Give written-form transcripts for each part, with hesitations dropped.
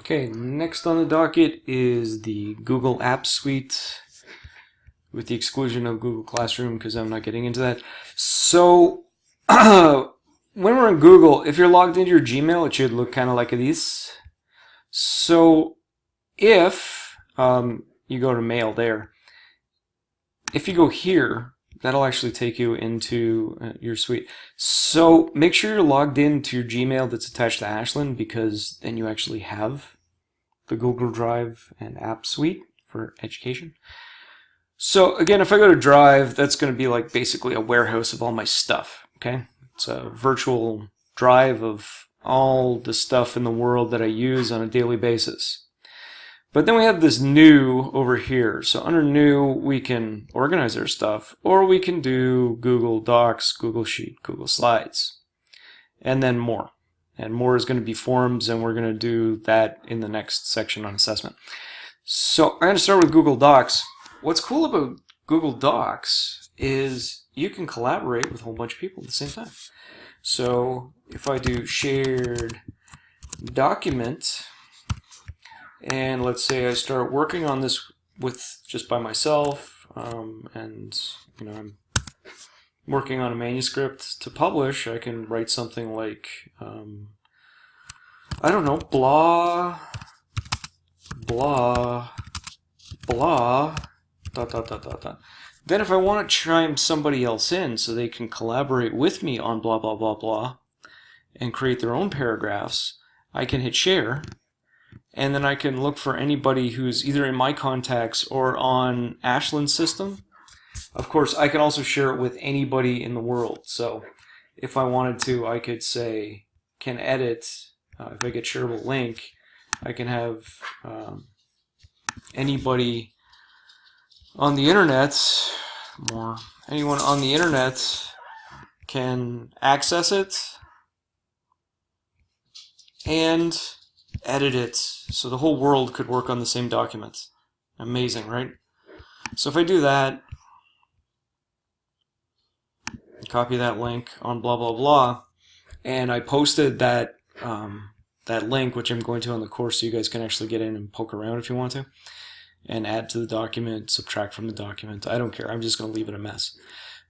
Okay, next on the docket is the Google Apps Suite, with the exclusion of Google Classroom because I'm not getting into that. So, when we're in Google, if you're logged into your Gmail, it should look kind of like this. So, if you go to Mail there, if you go here, that'll actually take you into your suite. So make sure you're logged into your Gmail that's attached to Ashland, because then you actually have the Google Drive and App Suite for education. So again, if I go to Drive, that's going to be like basically a warehouse of all my stuff. Okay, it's a virtual drive of all the stuff in the world that I use on a daily basis. But then we have this new over here. So under new, we can organize our stuff, or we can do Google Docs, Google Sheet, Google Slides, and then more. And more is going to be forms, and we're going to do that in the next section on assessment. So I'm going to start with Google Docs. What's cool about Google Docs is you can collaborate with a whole bunch of people at the same time. So if I do shared document, and let's say I start working on this with just by myself, and I'm working on a manuscript to publish, I can write something like, I don't know, blah, blah, blah, dot, dot, dot, dot, dot. Then if I want to chime somebody else in so they can collaborate with me on blah, blah, blah, blah, and create their own paragraphs, I can hit share. And then I can look for anybody who's either in my contacts or on Ashland's system. Of course, I can also share it with anybody in the world. So if I wanted to, I could say, can edit, if I get shareable link, I can have anybody on the internet, or anyone on the internet can access it and edit it, so the whole world could work on the same document. Amazing, right? So if I do that, copy that link on blah blah blah, and I posted that that link, which I'm going to on the course, so you guys can actually get in and poke around if you want to, and add to the document, subtract from the document. I don't care. I'm just going to leave it a mess.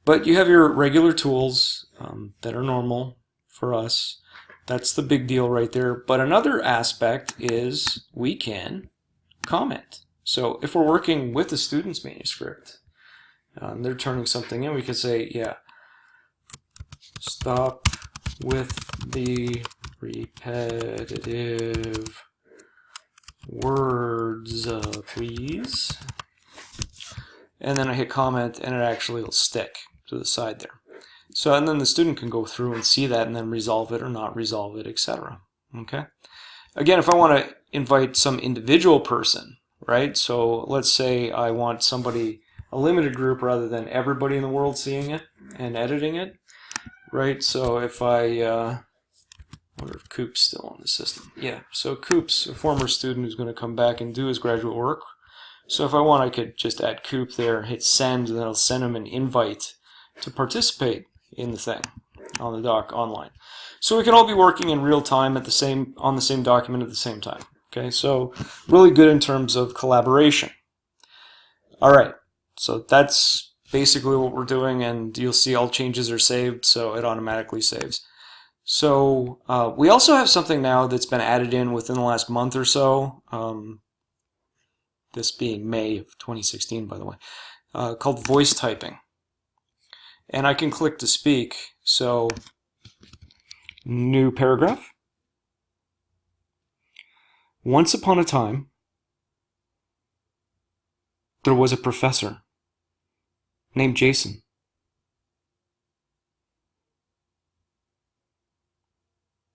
But you have your regular tools that are normal for us. That's the big deal right there. But another aspect is we can comment. So if we're working with a student's manuscript, they're turning something in, we could say, yeah, stop with the repetitive words, please. And then I hit comment, and it actually will stick to the side there. So, and then the student can go through and see that and then resolve it or not resolve it, etc. Okay? Again, if I want to invite some individual person, right? So let's say I want somebody, a limited group rather than everybody in the world seeing it and editing it, right? So if I, I wonder if Coop's still on the system. Yeah, so Coop's a former student who's going to come back and do his graduate work. So if I want, I could just add Coop there, hit send, and then I'll send him an invite to participate in the thing on the doc online. So we can all be working in real time at on the same document at the same time. Okay, so really good in terms of collaboration. All right, so that's basically what we're doing, and you'll see all changes are saved, so it automatically saves. So we also have something now that's been added in within the last month or so, this being May of 2016, by the way, called voice typing. And I can click to speak. So, new paragraph. Once upon a time, there was a professor named Jason.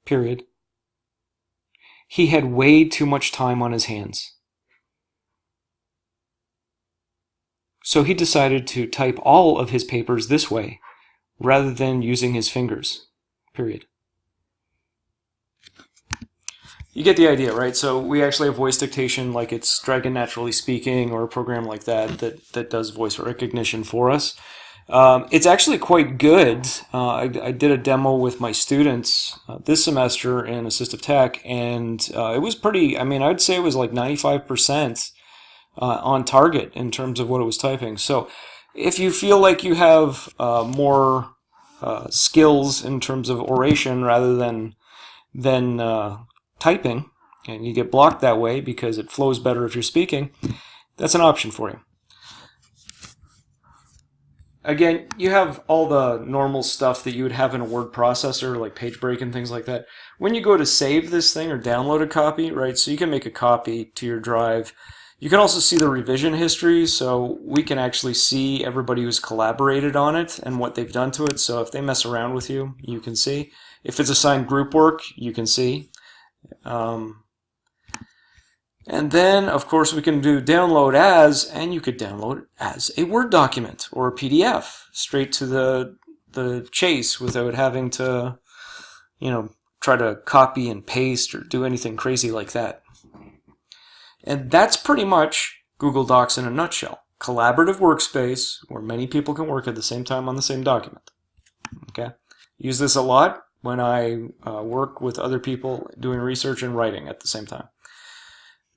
Period. He had way too much time on his hands. So he decided to type all of his papers this way, rather than using his fingers. Period. You get the idea, right? So we actually have voice dictation, like it's Dragon Naturally Speaking or a program like that that does voice recognition for us. It's actually quite good. I did a demo with my students this semester in assistive tech, and it was pretty, I mean, I'd say it was like 95% on target in terms of what it was typing. So if you feel like you have more skills in terms of oration rather than typing, and you get blocked that way because it flows better if you're speaking, that's an option for you. Again, you have all the normal stuff that you would have in a word processor, like page break and things like that. When you go to save this thing or download a copy, right, so you can make a copy to your drive. You can also see the revision history, so we can actually see everybody who's collaborated on it and what they've done to it. So if they mess around with you, you can see. If it's assigned group work, you can see. And then, of course, we can do download as, and you could download it as a Word document or a PDF straight to the chase without having to, try to copy and paste or do anything crazy like that. And that's pretty much Google Docs in a nutshell. Collaborative workspace where many people can work at the same time on the same document. Okay? Use this a lot when I work with other people doing research and writing at the same time.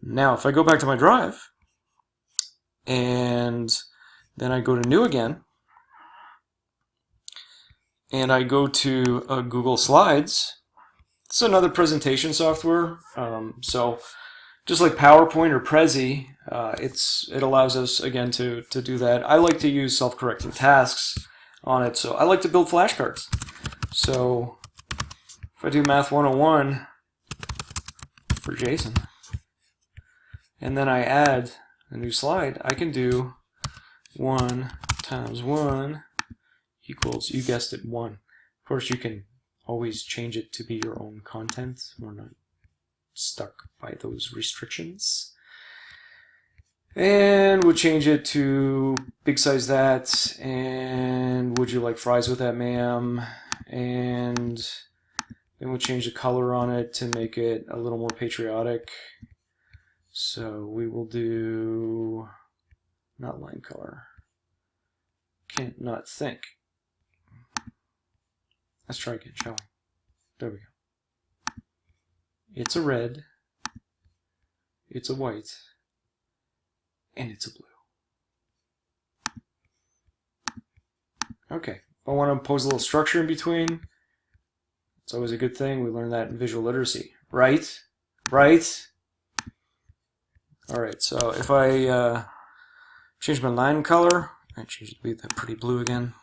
Now, if I go back to my drive, and then I go to New again, and I go to Google Slides, it's another presentation software. So just like PowerPoint or Prezi, it allows us, again, to do that. I like to use self-correcting tasks on it, so I like to build flashcards. So if I do Math 101 for Jason, and then I add a new slide, I can do 1 times 1 equals, you guessed it, 1. Of course, you can always change it to be your own content. We're not stuck by those restrictions. And we'll change it to big size that, and would you like fries with that, ma'am? And then we'll change the color on it to make it a little more patriotic. So we will do, not line color, can't not think. Let's try again, shall we? There we go. It's a red, it's a white, and it's a blue. Okay, if I want to impose a little structure in between, it's always a good thing. We learned that in visual literacy. Right? Right? Alright, so if I change my line color, I change it to be that pretty blue again.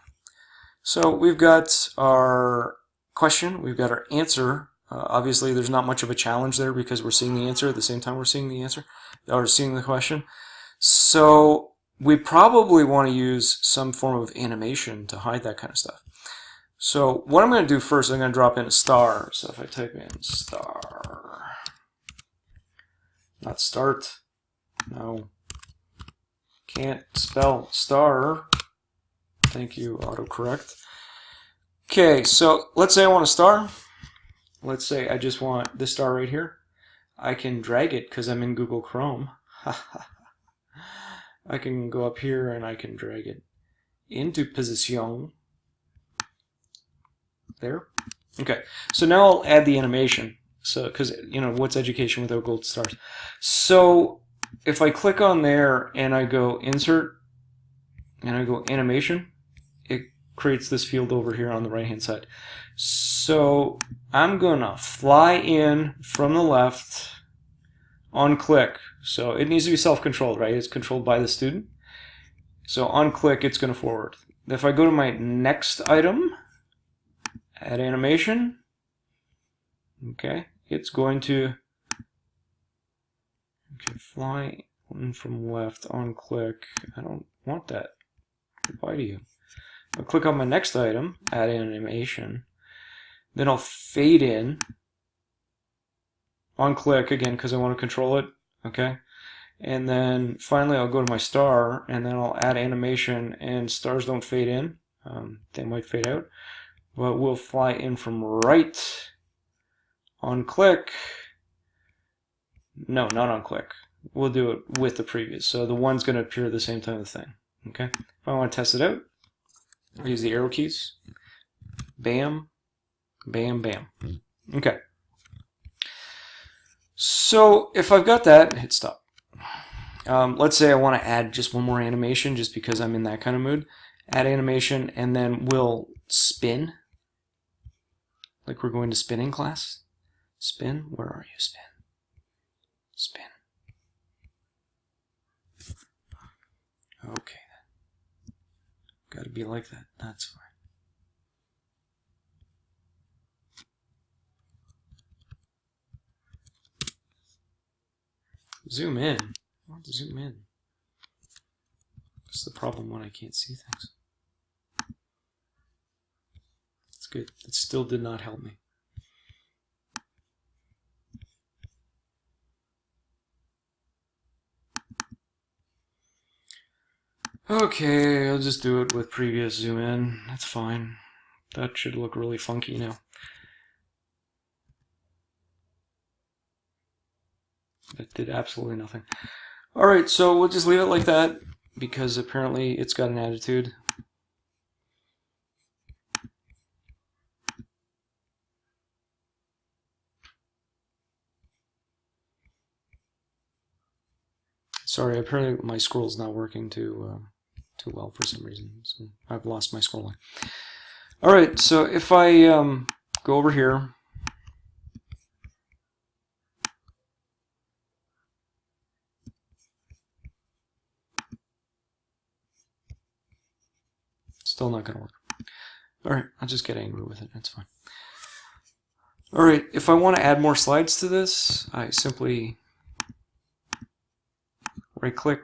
So we've got our question, we've got our answer. Obviously there's not much of a challenge there because we're seeing the answer at the same time we're seeing the answer, or seeing the question. So we probably want to use some form of animation to hide that kind of stuff. So what I'm going to do first, I'm going to drop in a star. So if I type in star, not start, no, can't spell star. Thank you, autocorrect. Okay, so let's say I want a star. Let's say I just want this star right here. I can drag it because I'm in Google Chrome. I can go up here and I can drag it into position. There. Okay, so now I'll add the animation. So, because, what's education without gold stars? So, if I click on there and I go insert and I go animation, it creates this field over here on the right hand side. So I'm gonna fly in from the left on click. So it needs to be self-controlled, right? It's controlled by the student. So on click it's going to forward. If I go to my next item, add animation, okay, it's going to fly in from left on click. I don't want that. Goodbye to you. I'll click on my next item, add animation. Then I'll fade in on click again because I want to control it. Okay. And then finally I'll go to my star and then I'll add animation, and stars don't fade in. They might fade out. But we'll fly in from right on click. No, not on click. We'll do it with the previous. So the one's going to appear at the same time as the thing. Okay. If I want to test it out, I'll use the arrow keys. Bam, bam, bam. Okay. So if I've got that, hit stop. Let's say I want to add just one more animation just because I'm in that kind of mood. Add animation, and then we'll spin. Like we're going to spinning class. Spin, where are you, spin? Spin. Okay. Gotta be like that, that's fine. Zoom in. I want to zoom in. That's the problem when I can't see things. That's good. It still did not help me. Okay, I'll just do it with previous zoom in. That's fine. That should look really funky now. That did absolutely nothing. Alright, so we'll just leave it like that because apparently it's got an attitude. Sorry, apparently my scroll's not working too well for some reason, so I've lost my scrolling. Alright, so if I go over here, still not going to work. Alright, I'll just get angry with it, that's fine. Alright, if I want to add more slides to this, I simply right click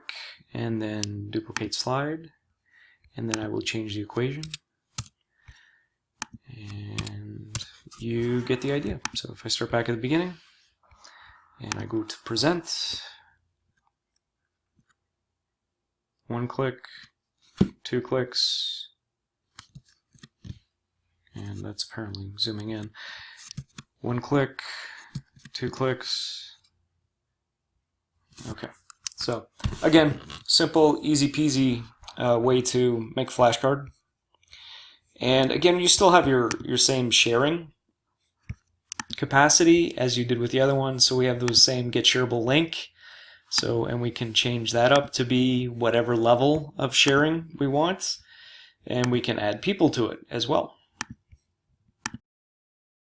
and then duplicate slide, and then I will change the equation, and you get the idea. So if I start back at the beginning and I go to present, one click, 2 clicks, and that's apparently zooming in. 1 click, 2 clicks. Okay. So again, simple, easy peasy way to make a flashcard. And again, you still have your same sharing capacity as you did with the other one. So we have those same get shareable link. So, and we can change that up to be whatever level of sharing we want. And we can add people to it as well.